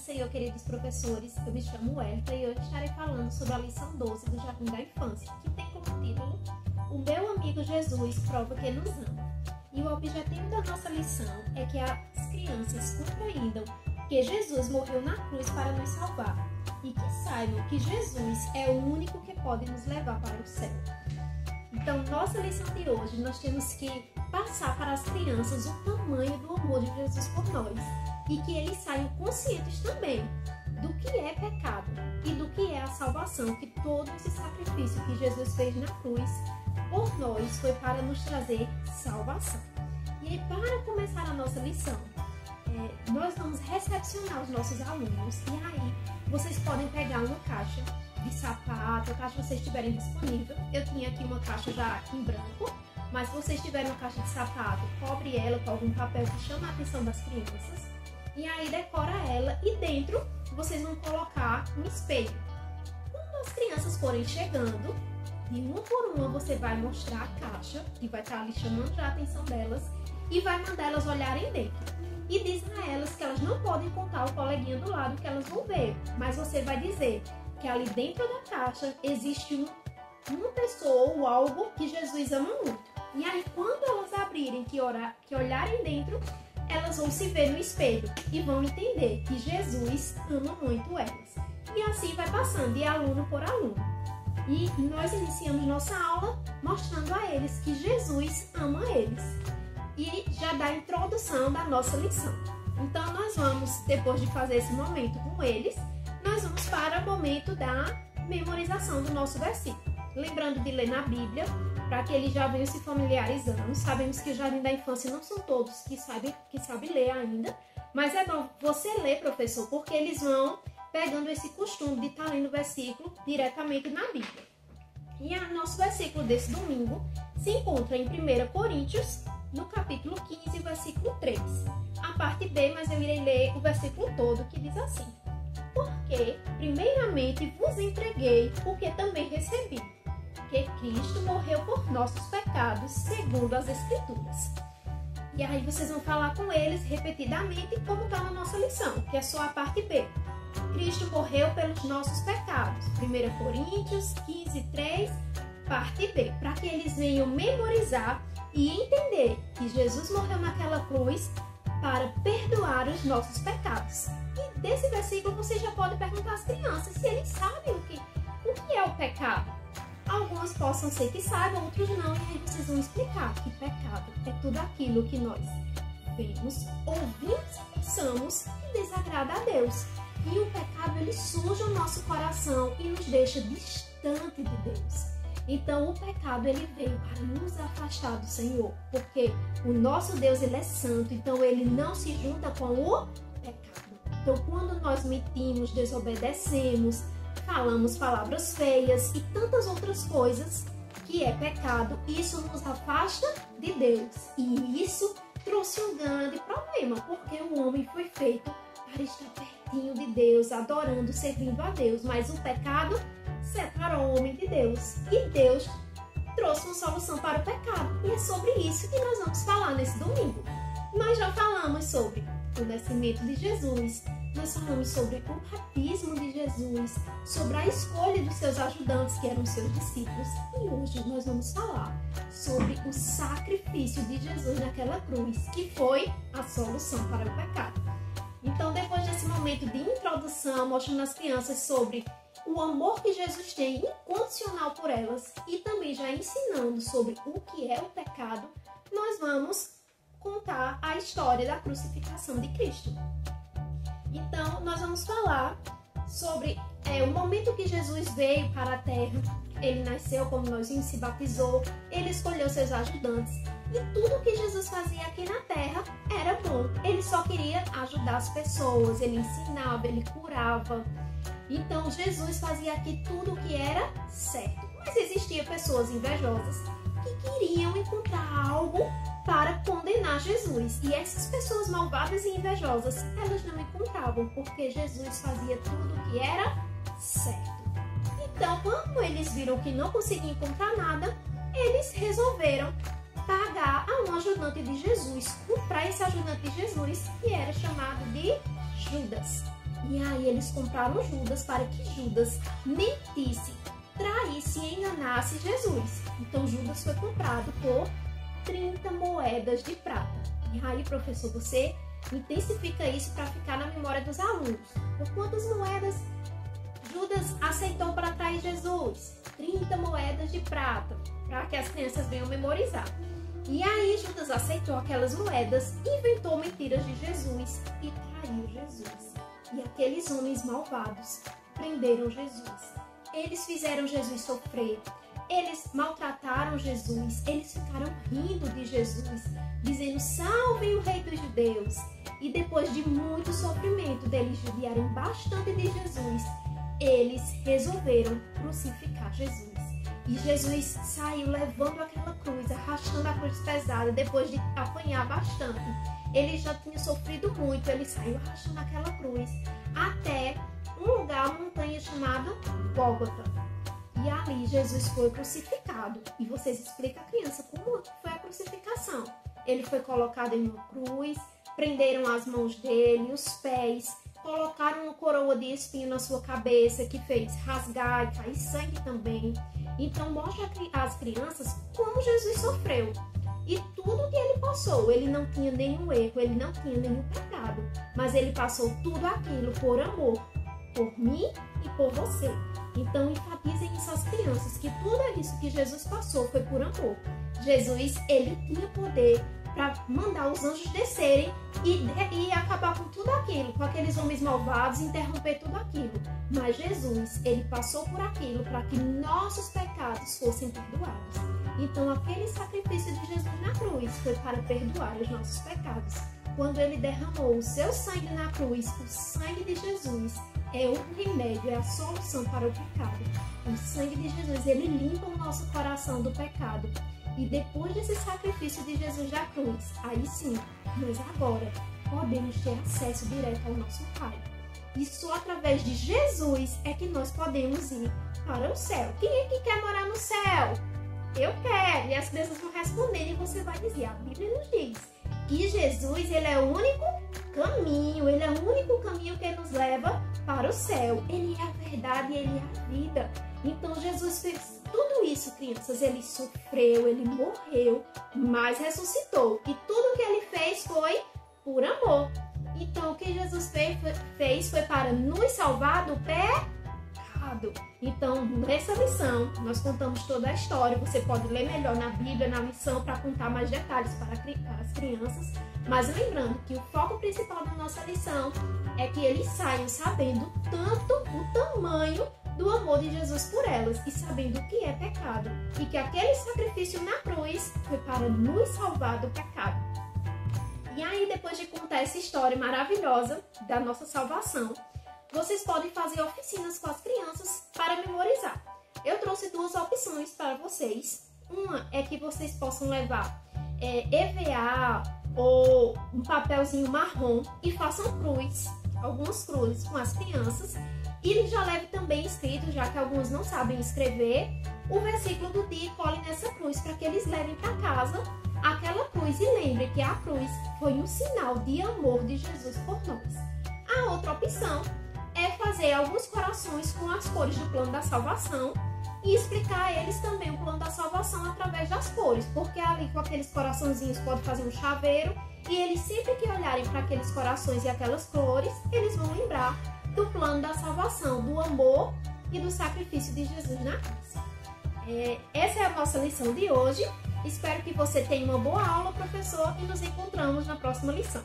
Senhor, queridos professores. Eu me chamo Elta e hoje estarei falando sobre a lição 12 do Jardim da Infância, que tem como título O Meu Amigo Jesus Prova que Nos Ama. E o objetivo da nossa lição é que as crianças compreendam que Jesus morreu na cruz para nos salvar e que saibam que Jesus é o único que pode nos levar para o céu. Então, nossa lição de hoje, nós temos que passar para as crianças o tamanho do amor de Jesus por nós e que eles saiam conscientes também do que é pecado e do que é a salvação, que todo esse sacrifício que Jesus fez na cruz por nós foi para nos trazer salvação. E aí, para começar a nossa lição, nós vamos recepcionar os nossos alunos e aí vocês podem pegar uma caixa de sapato, a caixa que vocês tiverem disponível. Eu tinha aqui uma caixa já em branco, mas se vocês tiverem uma caixa de sapato, cobre ela com algum papel que chama a atenção das crianças e aí decora ela e dentro vocês vão colocar um espelho. Quando as crianças forem chegando, de uma por uma você vai mostrar a caixa que vai estar ali chamando já a atenção delas e vai mandar elas olharem dentro. E diz a elas que elas não podem contar o coleguinha do lado que elas vão ver, mas você vai dizer que ali dentro da caixa existe uma pessoa ou algo que Jesus ama muito. E aí quando elas abrirem, que olharem dentro, elas vão se ver no espelho e vão entender que Jesus ama muito elas. E assim vai passando de aluno por aluno. E nós iniciamos nossa aula mostrando a eles que Jesus ama eles. E já dá a introdução da nossa lição. Então nós vamos, depois de fazer esse momento com eles, nós vamos para o momento da memorização do nosso versículo. Lembrando de ler na Bíblia, para que eles já venham se familiarizando. Sabemos que o Jardim da Infância não são todos que sabem ler ainda, mas é bom você ler, professor, porque eles vão pegando esse costume de estar lendo o versículo diretamente na Bíblia. E o nosso versículo desse domingo se encontra em 1 Coríntios, no capítulo 15, versículo 3. A parte B, mas eu irei ler o versículo todo, que diz assim: Porque, primeiramente, vos entreguei o que também recebi, que Cristo morreu por nossos pecados, segundo as Escrituras. E aí vocês vão falar com eles repetidamente como está na nossa lição, que é só a parte B. Cristo morreu pelos nossos pecados. 1 Coríntios 15, 3, parte B. Para que eles venham memorizar e entender que Jesus morreu naquela cruz para perdoar os nossos pecados. E desse versículo você já pode perguntar às crianças se eles sabem o que é o pecado. Alguns possam ser que saibam, outros não, e aí vocês vão explicar que pecado é tudo aquilo que nós vemos, ouvimos e pensamos que desagrada a Deus. E o pecado, ele suja o nosso coração e nos deixa distante de Deus. Então, o pecado, ele veio para nos afastar do Senhor, porque o nosso Deus, ele é santo, então ele não se junta com o pecado. Então, quando nós mentimos, desobedecemos, falamos palavras feias e tantas outras coisas que é pecado, isso nos afasta de Deus. E isso trouxe um grande problema, porque o homem foi feito para estar pertinho de Deus, adorando, servindo a Deus, mas o pecado separou o homem de Deus e Deus trouxe uma solução para o pecado. E é sobre isso que nós vamos falar nesse domingo. Nós já falamos sobre o nascimento de Jesus, nós falamos sobre o batismo de Jesus, sobre a escolha dos seus ajudantes, que eram seus discípulos, e hoje nós vamos falar sobre o sacrifício de Jesus naquela cruz, que foi a solução para o pecado. Então, depois desse momento de introdução, mostrando às crianças sobre o amor que Jesus tem incondicional por elas e também já ensinando sobre o que é o pecado, nós vamos contar a história da crucificação de Cristo. Então, nós vamos falar sobre o momento que Jesus veio para a Terra. Ele nasceu, como nós vimos, se batizou, ele escolheu seus ajudantes. E tudo que Jesus fazia aqui na Terra era bom. Ele só queria ajudar as pessoas, ele ensinava, ele curava. Então, Jesus fazia aqui tudo o que era certo. Mas existiam pessoas invejosas que queriam encontrar algo para condenar Jesus. E essas pessoas malvadas e invejosas, elas não encontravam, porque Jesus fazia tudo o que era certo. Então, quando eles viram que não conseguiam encontrar nada, eles resolveram pagar a um ajudante de Jesus, comprar esse ajudante de Jesus, que era chamado de Judas. E aí eles compraram Judas para que Judas mentisse, traísse e enganasse Jesus. Então Judas foi comprado por 30 moedas de prata. E aí, professor, você intensifica isso para ficar na memória dos alunos. Por quantas moedas Judas aceitou para trair Jesus? 30 moedas de prata, para que as crianças venham memorizar. E aí Judas aceitou aquelas moedas, inventou mentiras de Jesus e traiu Jesus. E aqueles homens malvados prenderam Jesus. Eles fizeram Jesus sofrer. Eles maltrataram Jesus. Eles ficaram rindo de Jesus, dizendo: salvem o rei dos judeus. E depois de muito sofrimento, deles judiarem bastante de Jesus, eles resolveram crucificar Jesus. E Jesus saiu levando aquela cruz, arrastando a cruz pesada, depois de apanhar bastante. Ele já tinha sofrido muito, ele saiu arrastando aquela cruz até um lugar, uma montanha chamada Gólgota. E ali Jesus foi crucificado. E vocês explicam à criança como foi a crucificação. Ele foi colocado em uma cruz, prenderam as mãos dele, os pés, colocaram uma coroa de espinho na sua cabeça que fez rasgar e cair sangue também. Então mostra às crianças como Jesus sofreu e tudo que ele passou. Ele não tinha nenhum erro, ele não tinha nenhum pecado, mas ele passou tudo aquilo por amor, por mim e por você. Então enfatizem isso às crianças, que tudo isso que Jesus passou foi por amor. Jesus, ele tinha poder para mandar os anjos descerem e acabar com tudo aquilo, com aqueles homens malvados, interromper tudo aquilo. Mas Jesus, ele passou por aquilo para que nossos pecados fossem perdoados. Então, aquele sacrifício de Jesus na cruz foi para perdoar os nossos pecados. Quando ele derramou o seu sangue na cruz, o sangue de Jesus é o remédio, é a solução para o pecado. O sangue de Jesus, ele limpa o nosso coração do pecado. E depois desse sacrifício de Jesus da cruz, aí sim, nós agora podemos ter acesso direto ao nosso Pai. E só através de Jesus é que nós podemos ir para o céu. Quem é que quer morar no céu? Eu quero. E as crianças vão responder e você vai dizer: a Bíblia nos diz que Jesus, ele é o único caminho, ele é o único caminho que nos leva para o céu. Ele é a verdade e ele é a vida. Então Jesus fez tudo isso, crianças. Ele sofreu, ele morreu, mas ressuscitou. E tudo que ele fez foi por amor. Então o que Jesus fez foi para nos salvar do pecado. Então nessa lição nós contamos toda a história. Você pode ler melhor na Bíblia, na lição, para contar mais detalhes para as crianças. Mas lembrando que o foco principal da nossa lição é que eles saiam sabendo tanto o tamanho do amor de Jesus por elas e sabendo o que é pecado, e que aquele sacrifício na cruz foi para nos salvar do pecado. E aí, depois de contar essa história maravilhosa da nossa salvação, vocês podem fazer oficinas com as crianças para memorizar. Eu trouxe duas opções para vocês. Uma é que vocês possam levar EVA ou um papelzinho marrom e façam algumas cruzes com as crianças. E já leve também escrito, já que alguns não sabem escrever, o versículo do dia e colhem nessa cruz, para que eles levem para casa aquela cruz e lembrem que a cruz foi um sinal de amor de Jesus por nós. A outra opção é fazer alguns corações com as cores do plano da salvação e explicar a eles também o plano da salvação através das cores, porque ali com aqueles coraçãozinhos pode fazer um chaveiro e eles sempre que olharem para aqueles corações e aquelas cores, eles vão lembrar do plano da salvação, do amor e do sacrifício de Jesus na cruz. Essa é a nossa lição de hoje. Espero que você tenha uma boa aula, professor, e nos encontramos na próxima lição.